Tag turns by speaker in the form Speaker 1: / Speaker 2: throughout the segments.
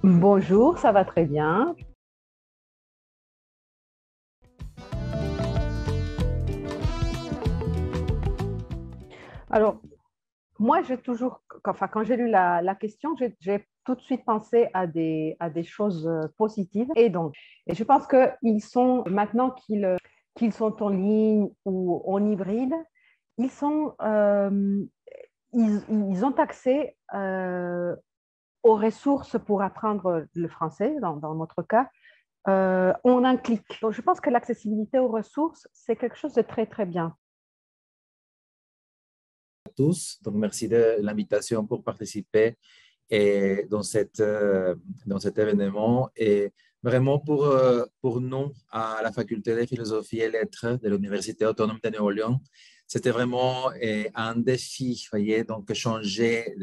Speaker 1: Bonjour, ça va très bien. Alors, moi, quand j'ai lu la question, j'ai tout de suite pensé à des choses positives. Et je pense qu'ils sont, maintenant qu'ils sont en ligne ou en hybride, ils sont, ils ont accès aux ressources pour apprendre le français, dans notre cas, en un clic. Donc, je pense que l'accessibilité aux ressources, c'est quelque chose de très, très bien.
Speaker 2: Tous. Donc, merci de l'invitation pour participer dans cet événement. Et vraiment, pour nous, à la faculté de philosophie et lettres de l'Université autonome de Néo-Orléans, c'était vraiment un défi, voyez, donc changer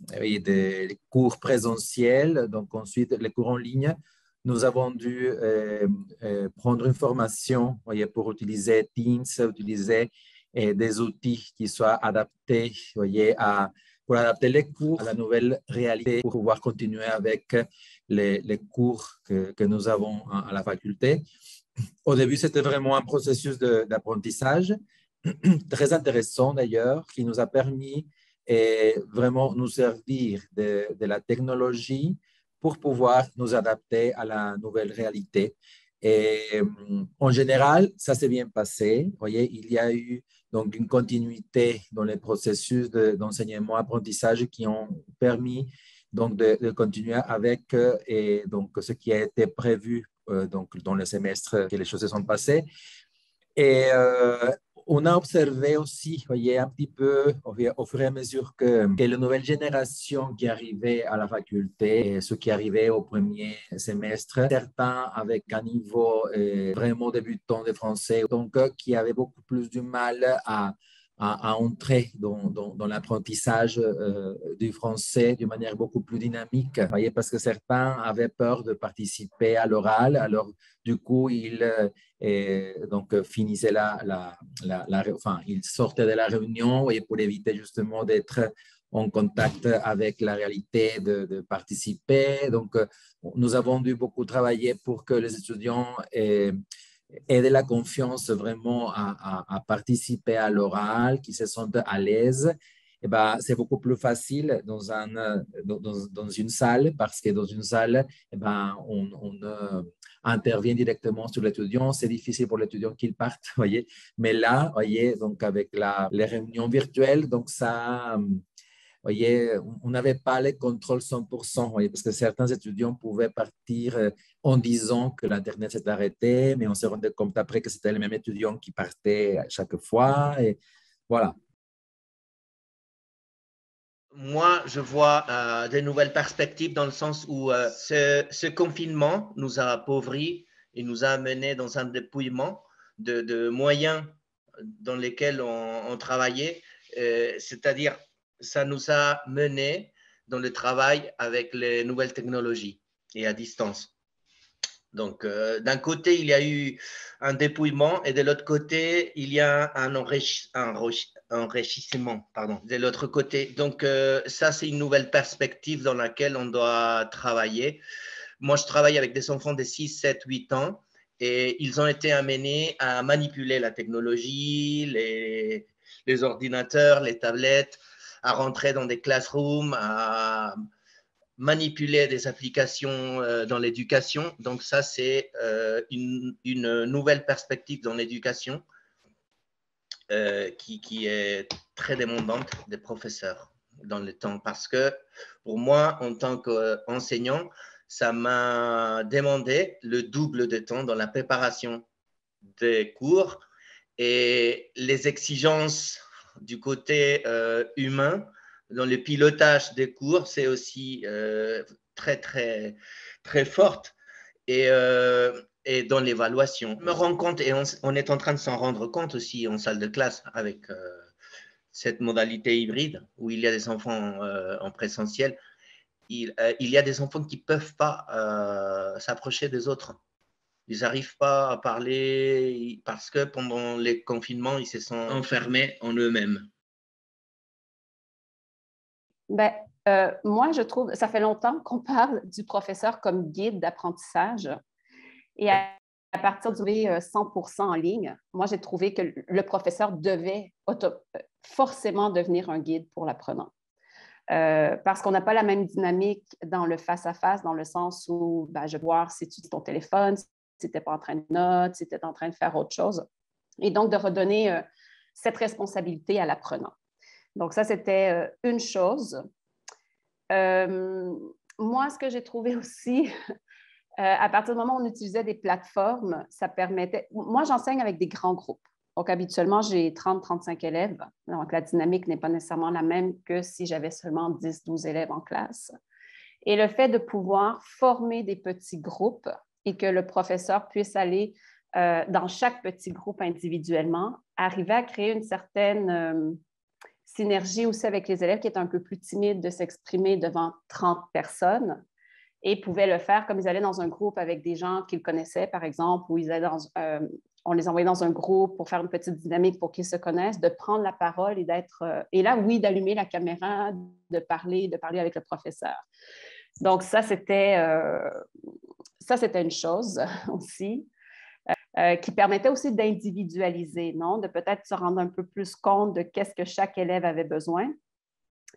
Speaker 2: des cours présentiels, donc ensuite les cours en ligne. Nous avons dû prendre une formation, voyez, pour utiliser Teams, utiliser des outils qui soient adaptés, voyez, pour adapter les cours à la nouvelle réalité, pour pouvoir continuer avec les cours que nous avons à la faculté. Au début, c'était vraiment un processus d'apprentissage très intéressant d'ailleurs, qui nous a permis vraiment nous servir de la technologie pour pouvoir nous adapter à la nouvelle réalité. Et en général, ça s'est bien passé. Vous voyez, il y a eu donc une continuité dans les processus d'enseignement-apprentissage qui ont permis donc de continuer avec et donc ce qui a été prévu donc dans le semestre que les choses se sont passées. Et on a observé aussi, voyez, un petit peu au fur et à mesure que les nouvelles générations qui arrivaient à la faculté, et ceux qui arrivaient au premier semestre, certains avec un niveau vraiment débutant de français, donc qui avaient beaucoup plus du mal à entrer dans l'apprentissage du français d'une manière beaucoup plus dynamique, voyez, parce que certains avaient peur de participer à l'oral, alors du coup, ils et donc, finissait enfin, il sortait de la réunion et pour éviter justement d'être en contact avec la réalité de participer. Donc, nous avons dû beaucoup travailler pour que les étudiants aient de la confiance vraiment à participer à l'oral, qu'ils se sentent à l'aise. Eh ben, c'est beaucoup plus facile dans une salle parce que dans une salle, eh ben, on intervient directement sur l'étudiant. C'est difficile pour l'étudiant qu'il parte, voyez. Mais là, voyez, donc avec les réunions virtuelles, donc ça, voyez, on n'avait pas les contrôles 100%, voyez, parce que certains étudiants pouvaient partir en disant que l'Internet s'est arrêté, mais on se rendait compte après que c'était les mêmes étudiants qui partaient à chaque fois. Et voilà.
Speaker 3: Moi, je vois de nouvelles perspectives dans le sens où ce confinement nous a appauvris et nous a amené dans un dépouillement de moyens dans lesquels on travaillait. C'est-à-dire, ça nous a mené dans le travail avec les nouvelles technologies et à distance. Donc, d'un côté, il y a eu un dépouillement et de l'autre côté, il y a un enrichissement, pardon, de l'autre côté. Donc, ça, c'est une nouvelle perspective dans laquelle on doit travailler. Moi, je travaille avec des enfants de 6, 7, 8 ans et ils ont été amenés à manipuler la technologie, les ordinateurs, les tablettes, à rentrer dans des classrooms, à manipuler des applications dans l'éducation. Donc ça, c'est une nouvelle perspective dans l'éducation qui est très demandante des professeurs dans le temps. Parce que pour moi, en tant qu'enseignant, ça m'a demandé le double de temps dans la préparation des cours et les exigences du côté humain dans le pilotage des cours, c'est aussi très, très, très forte. Et dans l'évaluation, je me rends compte, et on est en train de s'en rendre compte aussi en salle de classe avec cette modalité hybride où il y a des enfants en présentiel, il y a des enfants qui ne peuvent pas s'approcher des autres. Ils n'arrivent pas à parler parce que pendant les confinements, ils se sont enfermés en eux-mêmes.
Speaker 1: Ben,
Speaker 4: Moi, je trouve, ça fait longtemps qu'on parle du professeur comme guide d'apprentissage. Et à partir du 100% en ligne, moi, j'ai trouvé que le professeur devait forcément devenir un guide pour l'apprenant. Parce qu'on n'a pas la même dynamique dans le face-à-face, dans le sens où ben, je vais voir si tu utilises ton téléphone, si tu n'étais pas en train de noter, si tu étais en train de faire autre chose. Et donc, de redonner cette responsabilité à l'apprenant. Donc, ça, c'était une chose. Moi, ce que j'ai trouvé aussi, à partir du moment où on utilisait des plateformes, ça permettait... Moi, j'enseigne avec des grands groupes. Donc, habituellement, j'ai 30-35 élèves. Donc, la dynamique n'est pas nécessairement la même que si j'avais seulement 10-12 élèves en classe. Et le fait de pouvoir former des petits groupes et que le professeur puisse aller dans chaque petit groupe individuellement, arriver à créer une certaine synergie aussi avec les élèves qui étaient un peu plus timides de s'exprimer devant 30 personnes et pouvaient le faire comme ils allaient dans un groupe avec des gens qu'ils connaissaient, par exemple, ou ils allaient on les envoyait dans un groupe pour faire une petite dynamique pour qu'ils se connaissent, de prendre la parole et d'être... et là, oui, d'allumer la caméra, de parler avec le professeur. Donc, ça, c'était une chose aussi qui permettait aussi d'individualiser, non? De peut-être se rendre un peu plus compte de qu'est-ce que chaque élève avait besoin.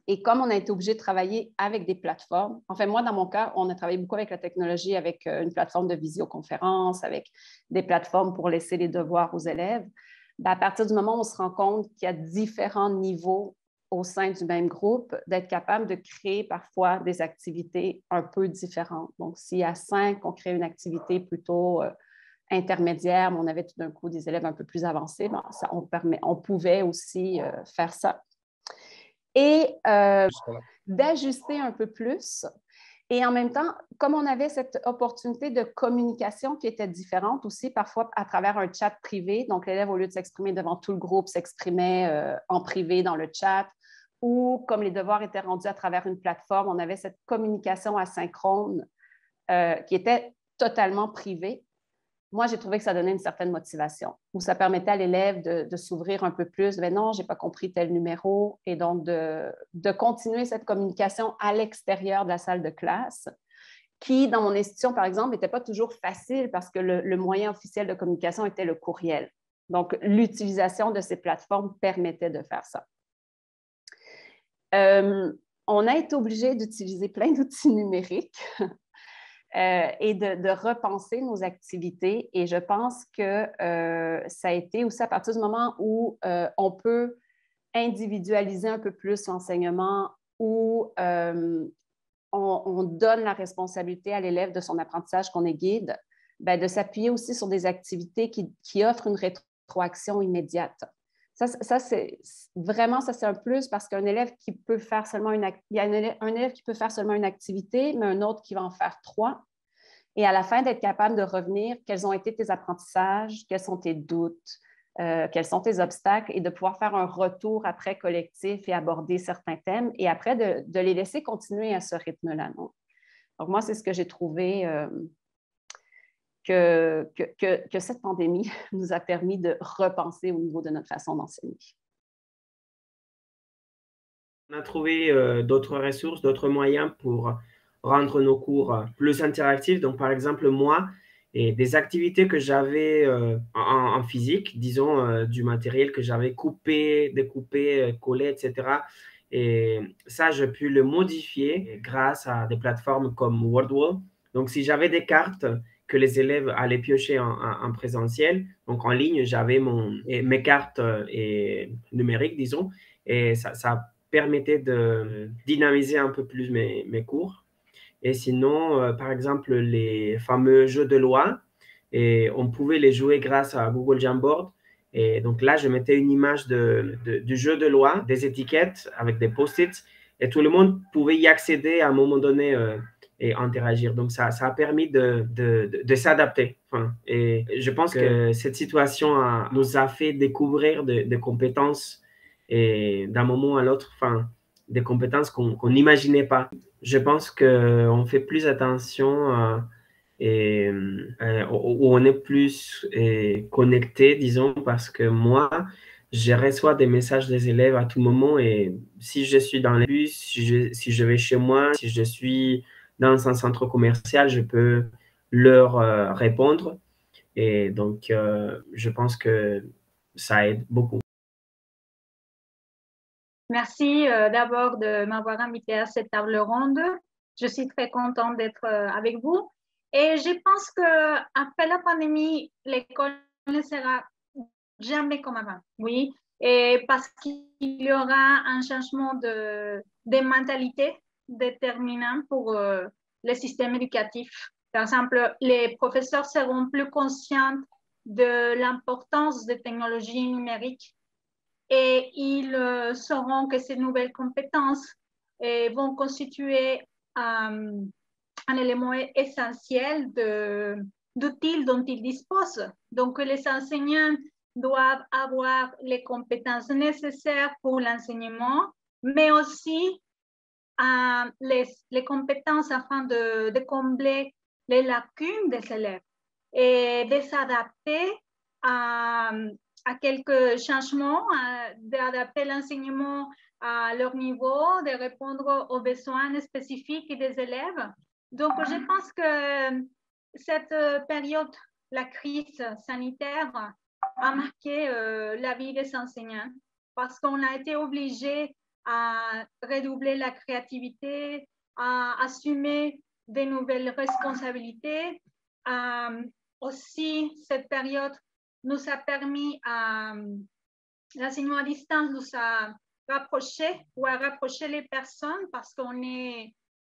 Speaker 4: Et comme on a été obligé de travailler avec des plateformes, enfin, moi, dans mon cas, on a travaillé beaucoup avec la technologie, avec une plateforme de visioconférence, avec des plateformes pour laisser les devoirs aux élèves. Bien, à partir du moment où on se rend compte qu'il y a différents niveaux au sein du même groupe, d'être capable de créer parfois des activités un peu différentes. Donc, s'il y a 5, on crée une activité plutôt intermédiaire, mais on avait tout d'un coup des élèves un peu plus avancés, bon, ça, on pouvait aussi faire ça. Et d'ajuster un peu plus. Et en même temps, comme on avait cette opportunité de communication qui était différente aussi, parfois à travers un chat privé, donc l'élève, au lieu de s'exprimer devant tout le groupe, s'exprimait en privé dans le chat, ou comme les devoirs étaient rendus à travers une plateforme, on avait cette communication asynchrone qui était totalement privée. Moi, j'ai trouvé que ça donnait une certaine motivation, où ça permettait à l'élève de s'ouvrir un peu plus. Mais non, je n'ai pas compris tel numéro. Et donc, de continuer cette communication à l'extérieur de la salle de classe, qui, dans mon institution, par exemple, n'était pas toujours facile parce que le moyen officiel de communication était le courriel. Donc, l'utilisation de ces plateformes permettait de faire ça. On a été obligé d'utiliser plein d'outils numériques. Et de repenser nos activités. Et je pense que ça a été aussi à partir du moment où on peut individualiser un peu plus l'enseignement, où on donne la responsabilité à l'élève de son apprentissage qu'on est guide, bien, de s'appuyer aussi sur des activités qui offrent une rétroaction immédiate. Ça c'est vraiment, ça c'est un plus parce qu'un élève qui peut faire seulement il y a un élève qui peut faire seulement une activité, mais un autre qui va en faire 3. Et à la fin, d'être capable de revenir, quels ont été tes apprentissages, quels sont tes doutes, quels sont tes obstacles, et de pouvoir faire un retour après collectif et aborder certains thèmes, et après de les laisser continuer à ce rythme-là. Donc, moi, c'est ce que j'ai trouvé que cette pandémie nous a permis de repenser au niveau de notre façon d'enseigner.
Speaker 5: On a trouvé d'autres ressources, d'autres moyens pour rendre nos cours plus interactifs. Donc, par exemple, moi, et des activités que j'avais en physique, disons, du matériel que j'avais coupé, découpé, collé, etc. Et ça, j'ai pu le modifier grâce à des plateformes comme Wordwall. Donc, si j'avais des cartes que les élèves allaient piocher en présentiel, donc en ligne, j'avais mes cartes numériques, disons, et ça permettait de dynamiser un peu plus mes cours. Et sinon, par exemple, les fameux jeux de loi, et on pouvait les jouer grâce à Google Jamboard. Et donc là, je mettais une image du jeu de loi, des étiquettes avec des post-it, et tout le monde pouvait y accéder à un moment donné et interagir. Donc, ça a permis de s'adapter. Enfin, et je pense que cette situation nous a fait découvrir des compétences et d'un moment à l'autre, enfin, des compétences qu'on n'imaginait pas. Je pense qu'on fait plus attention où on est plus connecté, disons, parce que moi, je reçois des messages des élèves à tout moment et si je suis dans le bus, si je vais chez moi, si je suis dans un centre commercial, je peux leur répondre. Et donc, je pense que ça aide beaucoup.
Speaker 6: Merci d'abord de m'avoir invité à cette table ronde. Je suis très contente d'être avec vous. Et je pense qu'après la pandémie, l'école ne sera jamais comme avant. Oui, et parce qu'il y aura un changement de mentalité déterminant pour le système éducatif. Par exemple, les professeurs seront plus conscients de l'importance des technologies numériques et ils sauront que ces nouvelles compétences vont constituer un élément essentiel d'outils dont ils disposent. Donc, les enseignants doivent avoir les compétences nécessaires pour l'enseignement, mais aussi les compétences afin de combler les lacunes des élèves et de s'adapter à quelques changements, d'adapter l'enseignement à leur niveau, de répondre aux besoins spécifiques des élèves. Donc, je pense que cette période, la crise sanitaire, a marqué la vie des enseignants parce qu'on a été obligé à redoubler la créativité, à assumer de nouvelles responsabilités. Aussi, cette période nous a permis l'enseignement à distance nous a rapproché ou à rapprocher les personnes parce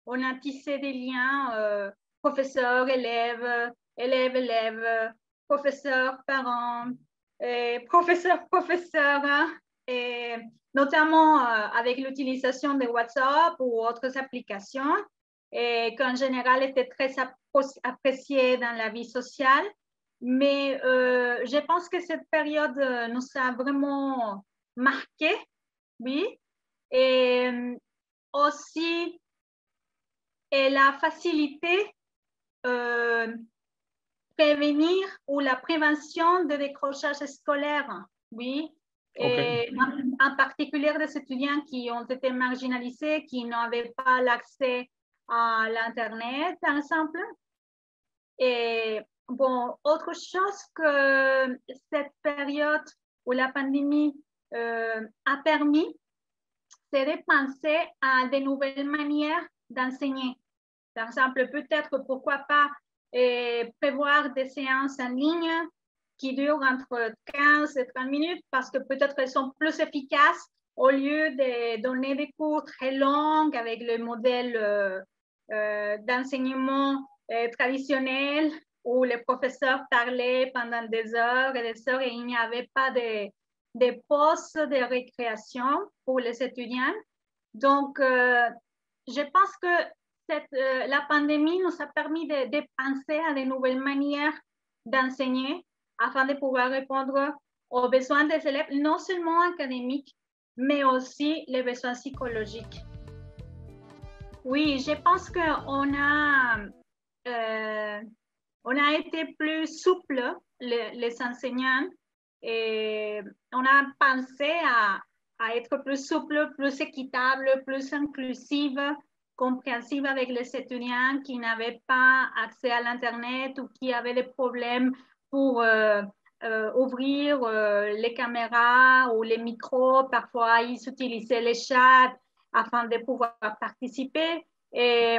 Speaker 6: on a tissé des liens professeurs, élèves, professeurs, parents, professeurs, hein, et notamment avec l'utilisation de WhatsApp ou autres applications et qu'en général étaient très appréciées dans la vie sociale. Mais je pense que cette période nous a vraiment marqué, oui. Et aussi, elle a facilité prévenir ou la prévention de décrochage scolaire, oui.
Speaker 5: Okay.
Speaker 6: Et en particulier des étudiants qui ont été marginalisés, qui n'avaient pas l'accès à l'Internet, par exemple. Et bon, autre chose que cette période où la pandémie a permis, c'est de penser à de nouvelles manières d'enseigner. Par exemple, peut-être, pourquoi pas, prévoir des séances en ligne qui durent entre 15 et 30 minutes parce que peut-être elles sont plus efficaces au lieu de donner des cours très longs avec le modèle d'enseignement traditionnel où les professeurs parlaient pendant des heures et des heures et il n'y avait pas de pauses de récréation pour les étudiants. Donc, je pense que la pandémie nous a permis de penser à de nouvelles manières d'enseigner afin de pouvoir répondre aux besoins des élèves, non seulement académiques, mais aussi les besoins psychologiques. Oui, je pense qu'on a été plus souple, les enseignants, et on a pensé à être plus souple, plus équitable, plus inclusive, compréhensive avec les étudiants qui n'avaient pas accès à l'Internet ou qui avaient des problèmes pour ouvrir les caméras ou les micros. Parfois, ils utilisaient les chats afin de pouvoir participer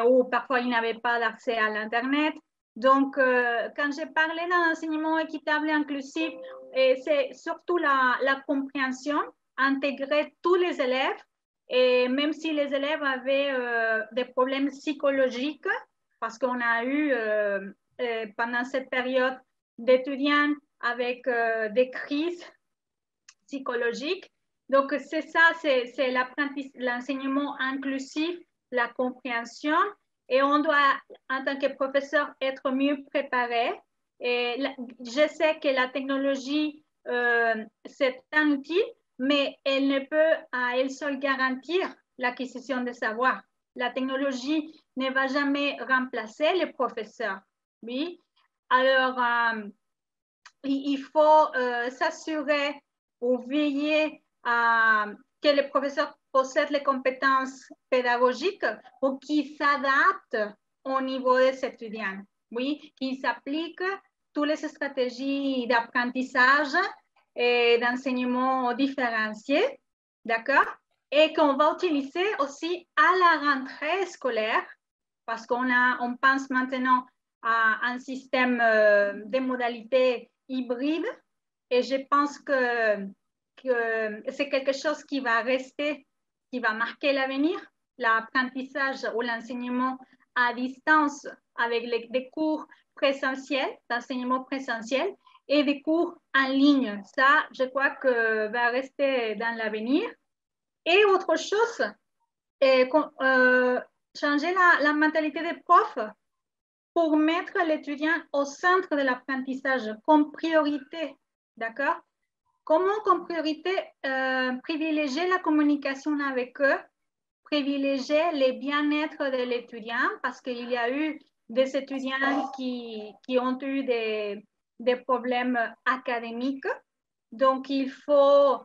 Speaker 6: ou parfois, ils n'avaient pas d'accès à l'Internet. Donc, quand j'ai parlé d'un enseignement équitable et inclusif, c'est surtout la compréhension, intégrer tous les élèves, et même si les élèves avaient des problèmes psychologiques, parce qu'on a eu pendant cette période d'étudiants avec des crises psychologiques. Donc, c'est ça, c'est l'enseignement inclusif, la compréhension. Et on doit, en tant que professeur, être mieux préparé. Et je sais que la technologie, c'est un outil, mais elle ne peut à elle seule garantir l'acquisition de savoir. La technologie ne va jamais remplacer les professeurs. Oui. Alors, il faut s'assurer pour veiller à que les professeurs possèdent les compétences pédagogiques pour qu'ils s'adaptent au niveau des étudiants. Oui, qu'ils appliquent toutes les stratégies d'apprentissage et d'enseignement différencié, d'accord? Et qu'on va utiliser aussi à la rentrée scolaire, parce on pense maintenant à un système de modalités hybrides, et je pense que c'est quelque chose qui va rester, qui va marquer l'avenir, l'apprentissage ou l'enseignement à distance avec des cours présentiels, d'enseignement présentiel et des cours en ligne. Ça, je crois que va rester dans l'avenir. Et autre chose, changer la mentalité des profs pour mettre l'étudiant au centre de l'apprentissage comme priorité, d'accord? Comment comme priorité privilégier la communication avec eux, privilégier le bien-être de l'étudiant, parce qu'il y a eu des étudiants qui ont eu des problèmes académiques. Donc, il faut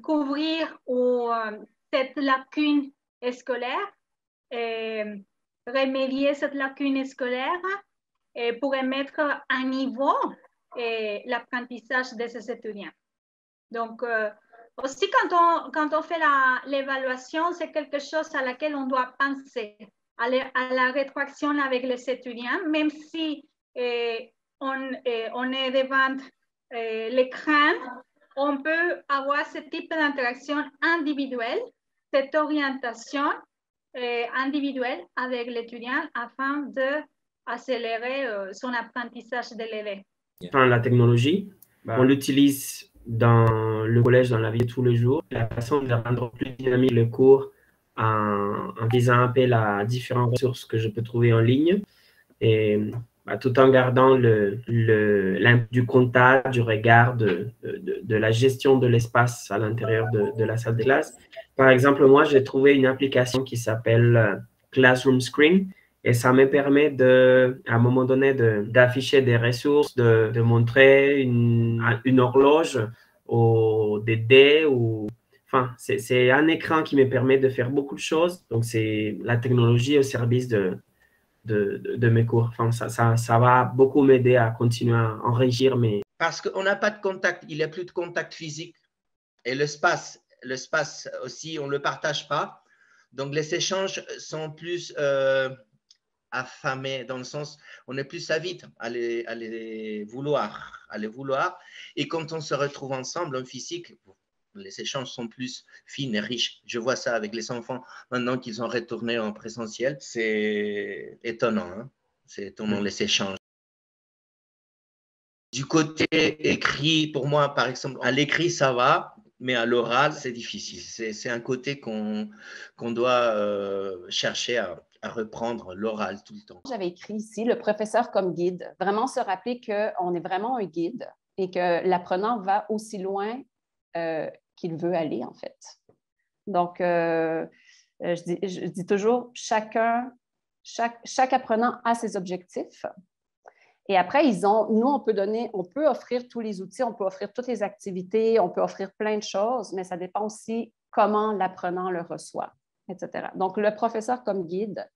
Speaker 6: couvrir cette lacune scolaire et remédier cette lacune scolaire et pour mettre à niveau l'apprentissage de ces étudiants. Donc, aussi, quand on fait l'évaluation, c'est quelque chose à laquelle on doit penser, à la rétroaction avec les étudiants, même si on est devant l'écran, on peut avoir ce type d'interaction individuelle, cette orientation individuelle avec l'étudiant afin d'accélérer son apprentissage de l'élève.
Speaker 5: Enfin, la technologie, on l'utilise dans le collège, dans la vie de tous les jours. La façon de rendre plus dynamique le cours en faisant appel à différentes ressources que je peux trouver en ligne, et tout en gardant du contact, du regard, de la gestion de l'espace à l'intérieur de la salle de classe. Par exemple, moi, j'ai trouvé une application qui s'appelle Classroom Screen, et ça me permet à un moment donné d'afficher des ressources, de montrer une horloge ou des dés. Enfin, c'est un écran qui me permet de faire beaucoup de choses. Donc, c'est la technologie au service de mes cours. Enfin, ça va beaucoup m'aider à continuer à enrichir mes...
Speaker 3: Parce qu'on n'a pas de contact, il n'y a plus de contact physique. Et l'espace aussi, on ne le partage pas. Donc, les échanges sont plus affamés, dans le sens, on est plus avide à les vouloir. Et quand on se retrouve ensemble en physique, les échanges sont plus fins et riches. Je vois ça avec les enfants maintenant qu'ils ont retourné en présentiel. C'est étonnant, hein? C'est étonnant les échanges. Du côté écrit, pour moi, par exemple, à l'écrit, ça va, mais à l'oral, c'est difficile. C'est un côté qu'on doit chercher à reprendre, l'oral tout le temps.
Speaker 4: J'avais écrit ici, le professeur comme guide. Vraiment se rappeler qu'on est vraiment un guide et que l'apprenant va aussi loin qu'il veut aller, en fait. Donc, je dis toujours, chaque apprenant a ses objectifs. Et après, nous, on peut offrir tous les outils, on peut offrir toutes les activités, on peut offrir plein de choses, mais ça dépend aussi comment l'apprenant le reçoit, etc. Donc, le professeur comme guide.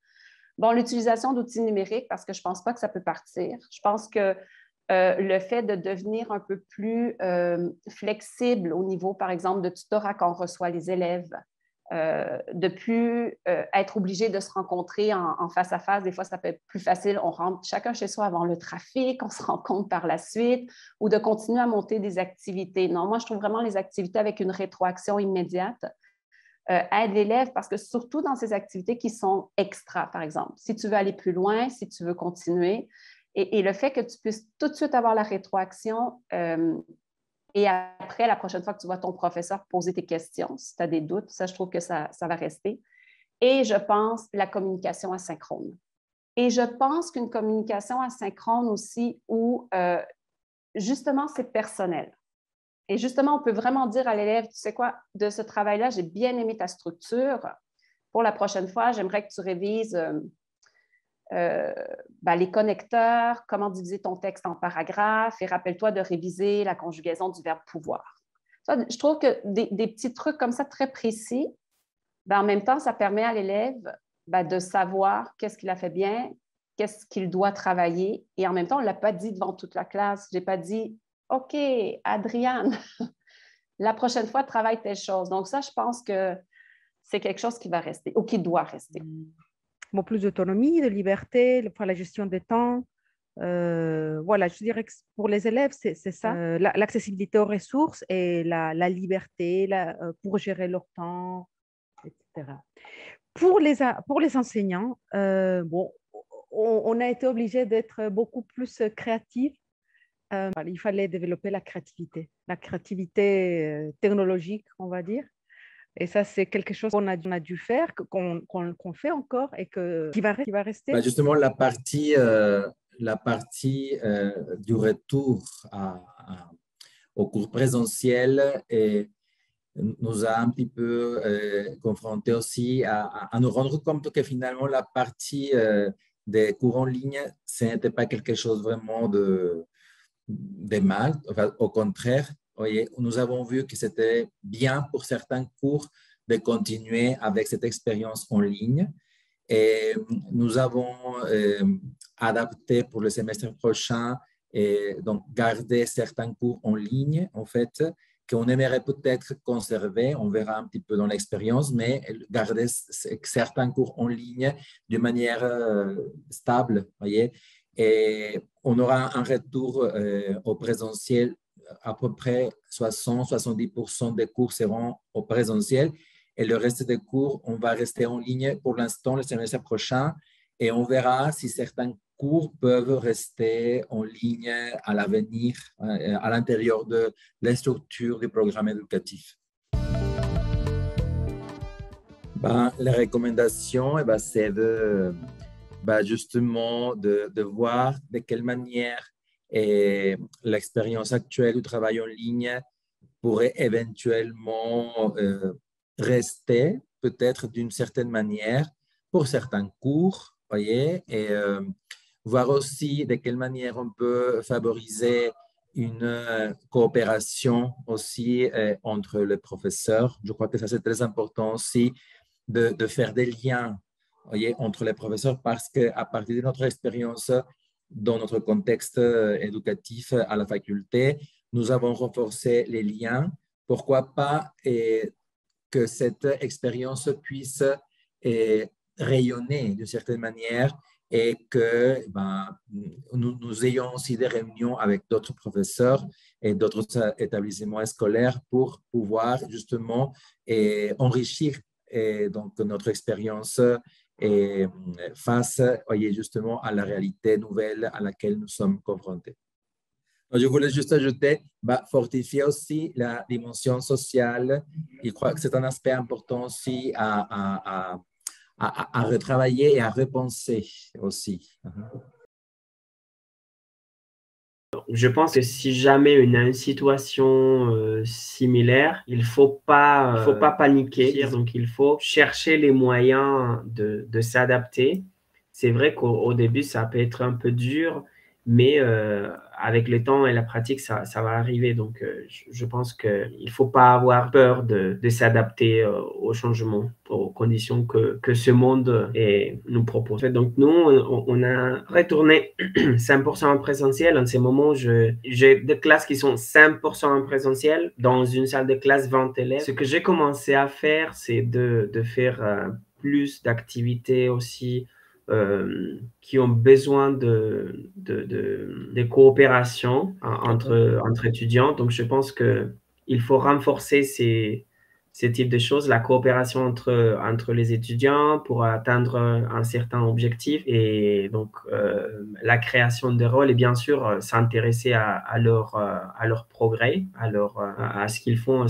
Speaker 4: Bon, l'utilisation d'outils numériques, parce que je ne pense pas que ça peut partir. Je pense que le fait de devenir un peu plus flexible au niveau, par exemple, de tutorat quand on reçoit les élèves, de plus être obligé de se rencontrer en face à face. Des fois, ça peut être plus facile. On rentre chacun chez soi avant le trafic, on se rencontre par la suite, ou de continuer à monter des activités. Non, moi, je trouve vraiment les activités avec une rétroaction immédiate aident l'élève, parce que surtout dans ces activités qui sont extra, par exemple, si tu veux aller plus loin, si tu veux continuer, et le fait que tu puisses tout de suite avoir la rétroaction et après, la prochaine fois que tu vois ton professeur poser tes questions, si tu as des doutes, ça, je trouve que ça va rester. Et je pense la communication asynchrone. Et je pense qu'une communication asynchrone aussi où, justement, c'est personnel. Et justement, on peut vraiment dire à l'élève, tu sais quoi, de ce travail-là, j'ai bien aimé ta structure. Pour la prochaine fois, j'aimerais que tu révises les connecteurs, comment diviser ton texte en paragraphes, et rappelle-toi de réviser la conjugaison du verbe pouvoir. Ça, je trouve que des petits trucs comme ça très précis, ben, en même temps, ça permet à l'élève de savoir qu'est-ce qu'il a fait bien, qu'est-ce qu'il doit travailler. Et en même temps, on ne l'a pas dit devant toute la classe. Je n'ai pas dit, OK, Adriane, la prochaine fois, travaille telle chose. Donc ça, je pense que c'est quelque chose qui va rester ou qui doit rester.
Speaker 1: Bon, plus d'autonomie, de liberté, la gestion des temps. Voilà, je dirais que pour les élèves, c'est ça. L'accessibilité aux ressources et la liberté pour gérer leur temps, etc. Pour les enseignants, bon, on a été obligé d'être beaucoup plus créatifs. Il fallait développer la créativité technologique, on va dire. Et ça, c'est quelque chose qu'on a dû faire, qu'on fait encore et qui va rester.
Speaker 2: Justement, la partie du retour au cours présentiel nous a un petit peu confrontés aussi à nous rendre compte que finalement, la partie des cours en ligne, ce n'était pas quelque chose vraiment de mal. Enfin, au contraire, voyez, nous avons vu que c'était bien pour certains cours de continuer avec cette expérience en ligne. Et nous avons adapté pour le semestre prochain et donc garder certains cours en ligne, en fait, qu'on aimerait peut-être conserver, on verra un petit peu dans l'expérience, mais garder certains cours en ligne de manière stable, voyez. Et on aura un retour au présentiel, à peu près 60-70% des cours seront au présentiel et le reste des cours, on va rester en ligne pour l'instant le semestre prochain et on verra si certains cours peuvent rester en ligne à l'avenir, à l'intérieur de la structure du programme éducatif. Les recommandations, c'est justement de voir de quelle manière l'expérience actuelle du travail en ligne pourrait éventuellement rester, peut-être d'une certaine manière, pour certains cours, voyez, et voir aussi de quelle manière on peut favoriser une coopération aussi entre les professeurs. Je crois que ça, c'est très important aussi de faire des liens, voyez, entre les professeurs parce qu'à partir de notre expérience dans notre contexte éducatif à la faculté, nous avons renforcé les liens. Pourquoi pas que cette expérience puisse rayonner d'une certaine manière et que nous ayons aussi des réunions avec d'autres professeurs et d'autres établissements scolaires pour pouvoir justement enrichir donc notre expérience face, voyez, justement à la réalité nouvelle à laquelle nous sommes confrontés. Donc, je voulais juste ajouter, fortifier aussi la dimension sociale. Je crois que c'est un aspect important aussi à retravailler et à repenser aussi.
Speaker 5: Je pense que si jamais une situation similaire, il ne faut pas paniquer. Donc, il faut chercher les moyens de s'adapter. C'est vrai qu'au début, ça peut être un peu dur, mais avec le temps et la pratique, ça va arriver. Donc, je pense qu'il ne faut pas avoir peur de s'adapter aux changements, aux conditions que ce monde nous propose. Donc, nous, on a retourné 100% en présentiel. En ces moments, j'ai des classes qui sont 100% en présentiel dans une salle de classe 20 élèves. Ce que j'ai commencé à faire, c'est de faire plus d'activités aussi qui ont besoin de coopération entre étudiants. Donc, je pense qu'il faut renforcer ces types de choses, la coopération entre les étudiants pour atteindre un certain objectif et donc la création de rôles et bien sûr s'intéresser à leur progrès, à ce qu'ils font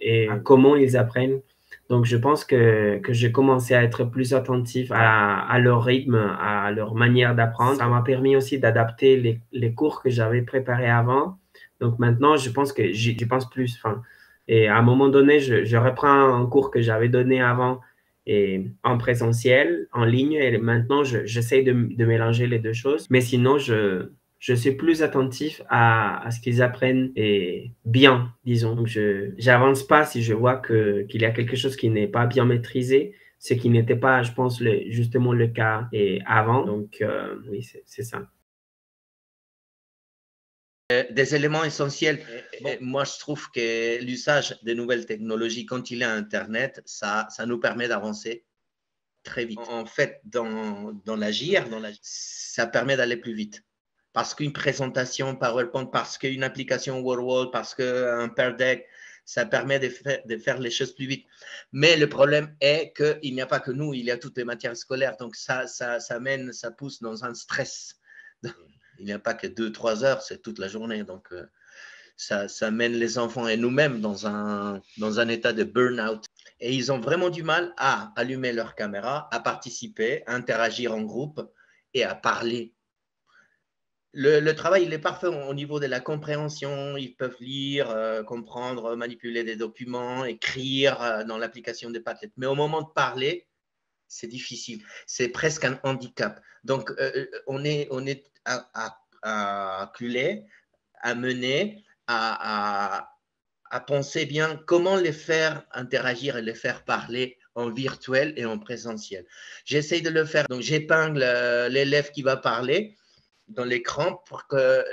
Speaker 5: et à comment ils apprennent. Donc, je pense que j'ai commencé à être plus attentif à leur rythme, à leur manière d'apprendre. Ça m'a permis aussi d'adapter les cours que j'avais préparés avant. Donc, maintenant, je pense que j'y pense plus. Et à un moment donné, je reprends un cours que j'avais donné avant et en présentiel, en ligne. Et maintenant, j'essaie de mélanger les deux choses. Mais sinon, je je suis plus attentif à ce qu'ils apprennent et bien, disons. Donc, je n'avance pas si je vois qu'il y a quelque chose qui n'est pas bien maîtrisé, ce qui n'était pas, je pense, justement le cas avant. Donc, oui, c'est ça.
Speaker 3: Des éléments essentiels. Moi, je trouve que l'usage des nouvelles technologies, quand il est à Internet, ça nous permet d'avancer très vite. En fait, dans l'agir, ça permet d'aller plus vite. Parce qu'une présentation PowerPoint, parce qu'une application WordWall, parce qu'un Pear Deck, ça permet de faire les choses plus vite. Mais le problème est qu'il n'y a pas que nous, il y a toutes les matières scolaires. Donc, ça pousse dans un stress. Il n'y a pas que 2-3 heures, c'est toute la journée. Donc, ça mène les enfants et nous-mêmes dans un état de burn-out. Et ils ont vraiment du mal à allumer leur caméra, à participer, à interagir en groupe et à parler. Le travail, il est parfait au niveau de la compréhension. Ils peuvent lire, comprendre, manipuler des documents, écrire dans l'application de Padlet. Mais au moment de parler, c'est difficile. C'est presque un handicap. Donc, on est acculé, amené à penser bien comment les faire interagir et les faire parler en virtuel et en présentiel. J'essaie de le faire. Donc, j'épingle l'élève qui va parler dans l'écran pour que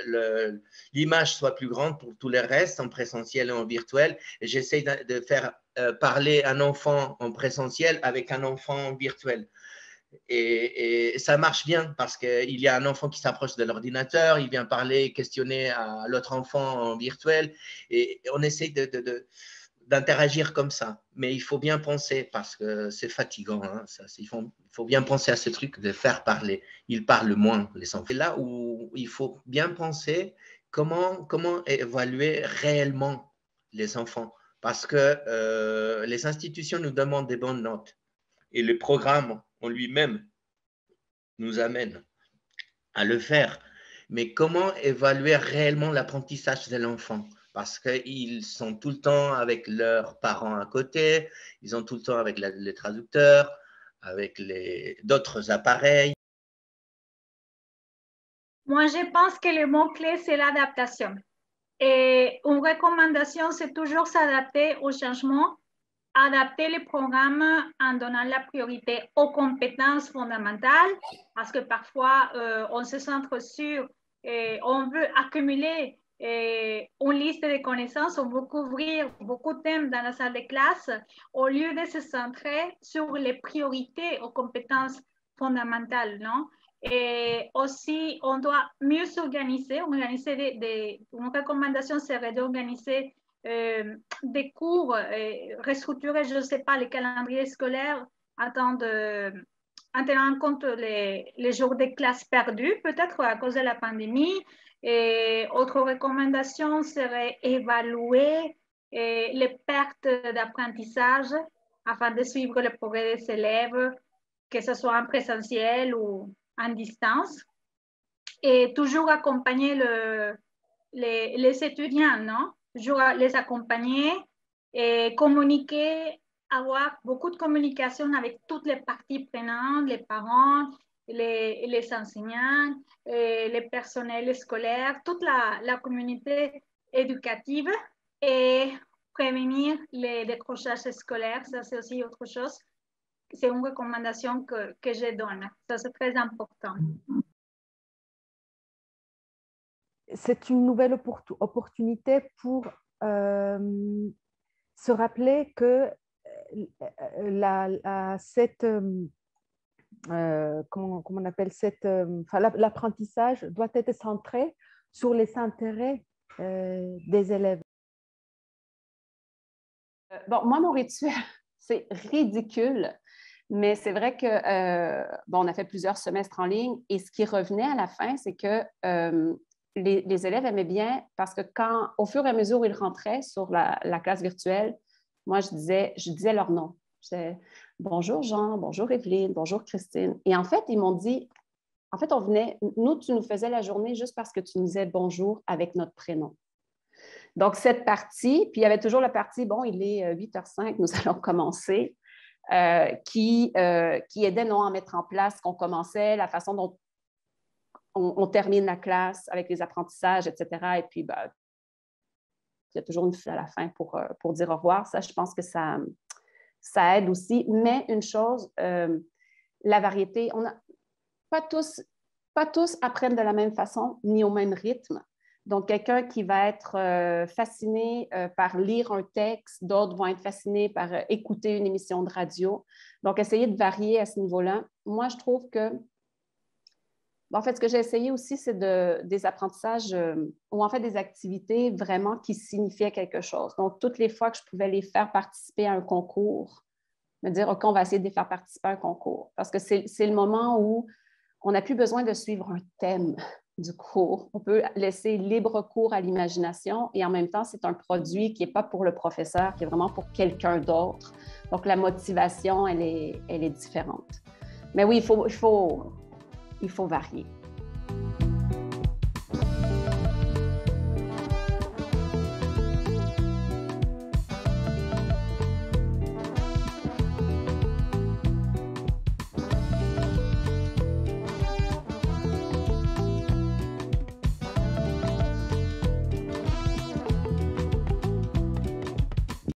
Speaker 3: l'image soit plus grande pour tous les restes en présentiel et en virtuel. Et j'essaie de faire parler un enfant en présentiel avec un enfant virtuel. Et ça marche bien parce qu'il y a un enfant qui s'approche de l'ordinateur, il vient parler, questionner à l'autre enfant en virtuel et on essaie d'interagir comme ça. Mais il faut bien penser parce que c'est fatigant. Hein, ça, il faut bien penser à ce truc de faire parler. Ils parlent moins, les enfants. C'est là où il faut bien penser comment évaluer réellement les enfants. Parce que les institutions nous demandent des bonnes notes. Et le programme en lui-même nous amène à le faire. Mais comment évaluer réellement l'apprentissage de l'enfant? Parce qu'ils sont tout le temps avec leurs parents à côté, ils sont tout le temps avec les traducteurs, avec d'autres appareils.
Speaker 6: Moi, je pense que le mot-clé, c'est l'adaptation. Et une recommandation, c'est toujours s'adapter au changement, adapter les programmes en donnant la priorité aux compétences fondamentales, parce que parfois, on se centre sur, on veut accumuler une liste de connaissances, on veut couvrir beaucoup de thèmes dans la salle de classe, au lieu de se centrer sur les priorités aux compétences fondamentales, non? Et aussi, on doit mieux s'organiser. Une recommandation serait d'organiser des cours, restructurer, je ne sais pas, les calendriers scolaires en tenant en compte les jours de classe perdus, peut-être à cause de la pandémie. Et autre recommandation serait évaluer les pertes d'apprentissage afin de suivre le progrès des élèves, que ce soit en présentiel ou en distance. Et toujours accompagner les étudiants, non? Toujours les accompagner et communiquer, avoir beaucoup de communication avec toutes les parties prenantes, les parents, les enseignants, les personnels scolaires, toute la communauté éducative et prévenir les décrochages scolaires. Ça, c'est aussi autre chose. C'est une recommandation que je donne. Ça, c'est très important.
Speaker 1: C'est une nouvelle opportunité pour se rappeler que comment on appelle l'apprentissage doit être centré sur les intérêts des élèves.
Speaker 4: Bon, moi, mon rituel, c'est ridicule, mais c'est vrai que, bon, on a fait plusieurs semestres en ligne et ce qui revenait à la fin, c'est que les élèves aimaient bien parce que au fur et à mesure où ils rentraient sur la classe virtuelle, moi, je disais leur nom. Je disais « Bonjour Jean, bonjour Evelyne, bonjour Christine ». Et en fait, ils m'ont dit, en fait, tu nous faisais la journée juste parce que tu nous disais bonjour avec notre prénom. Donc, cette partie, puis il y avait toujours la partie, bon, il est 8h05, nous allons commencer, qui aidait non à mettre en place qu'on commençait, la façon dont on termine la classe avec les apprentissages, etc. Et puis, ben, il y a toujours une fille à la fin pour dire au revoir. Ça, je pense que ça aide aussi. Mais une chose, la variété, pas tous apprennent de la même façon ni au même rythme. Donc, quelqu'un qui va être fasciné par lire un texte, d'autres vont être fascinés par écouter une émission de radio. Donc, essayer de varier à ce niveau-là. Moi, je trouve que, en fait, ce que j'ai essayé aussi, c'est des apprentissages ou en fait des activités vraiment qui signifiaient quelque chose. Donc, toutes les fois que je pouvais les faire participer à un concours, me dire, OK, on va essayer de les faire participer à un concours. Parce que c'est le moment où on n'a plus besoin de suivre un thème du cours. On peut laisser libre cours à l'imagination et en même temps, c'est un produit qui n'est pas pour le professeur, qui est vraiment pour quelqu'un d'autre. Donc, la motivation, elle est différente. Mais oui, il faut varier.